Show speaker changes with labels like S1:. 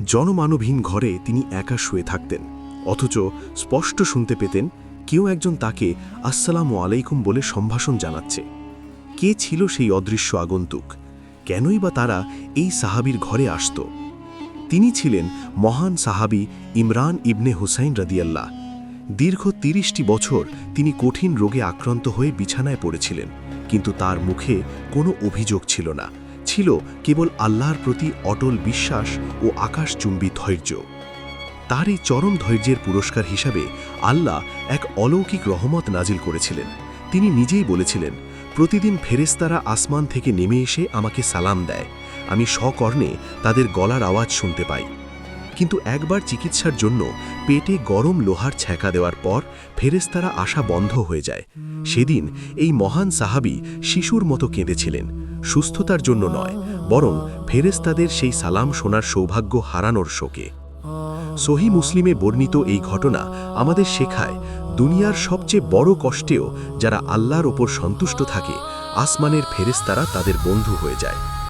S1: জনমানবহীন ঘরে তিনি একা শুয়ে থাকতেন, অথচ স্পষ্ট শুনতে পেতেন কেউ একজন তাকে আসসালামু আলাইকুম বলে সম্ভাষণ জানাচ্ছে। কে ছিল সেই অদৃশ্য আগন্তুক? কেনই বা তারা এই সাহাবীর ঘরে আসত? তিনি ছিলেন মহান সাহাবী ইমরান ইবনে হুসাইন রাদিয়াল্লাহ। দীর্ঘ ৩০টি বছর তিনি কঠিন রোগে আক্রান্ত হয়ে বিছানায় পড়েছিলেন, কিন্তু তার মুখে কোনো অভিযোগ ছিল না, ছিল কেবল আল্লাহর প্রতি অটল বিশ্বাস ও আকাশচুম্বী ধৈর্য। তার এই চরম ধৈর্যের পুরস্কার হিসাবে আল্লাহ এক অলৌকিক রহমত নাজিল করেছিলেন। তিনি নিজেই বলেছিলেন, প্রতিদিন ফেরেশতারা আসমান থেকে নেমে এসে আমাকে সালাম দেয়, আমি সকর্ণে তাদের গলার আওয়াজ শুনতে পাই। কিন্তু একবার চিকিৎসার জন্য পেটে গরম লোহার ছ্যাঁকা দেওয়ার পর ফেরেশতারা আসা বন্ধ হয়ে যায়। সেদিন এই মহান সাহাবী শিশুর মতো কেঁদেছিলেন, সুস্থতার জন্য নয়, বরং ফেরেশতাদের সেই সালাম শোনার সৌভাগ্য হারানোর শোকে। সহিহ মুসলিমে বর্ণিত এই ঘটনা আমাদের শেখায়, দুনিয়ার সবচেয়ে বড় কষ্টেও যারা আল্লাহর ওপর সন্তুষ্ট থাকে, আসমানের ফেরেশতারা তাদের বন্ধু হয়ে যায়।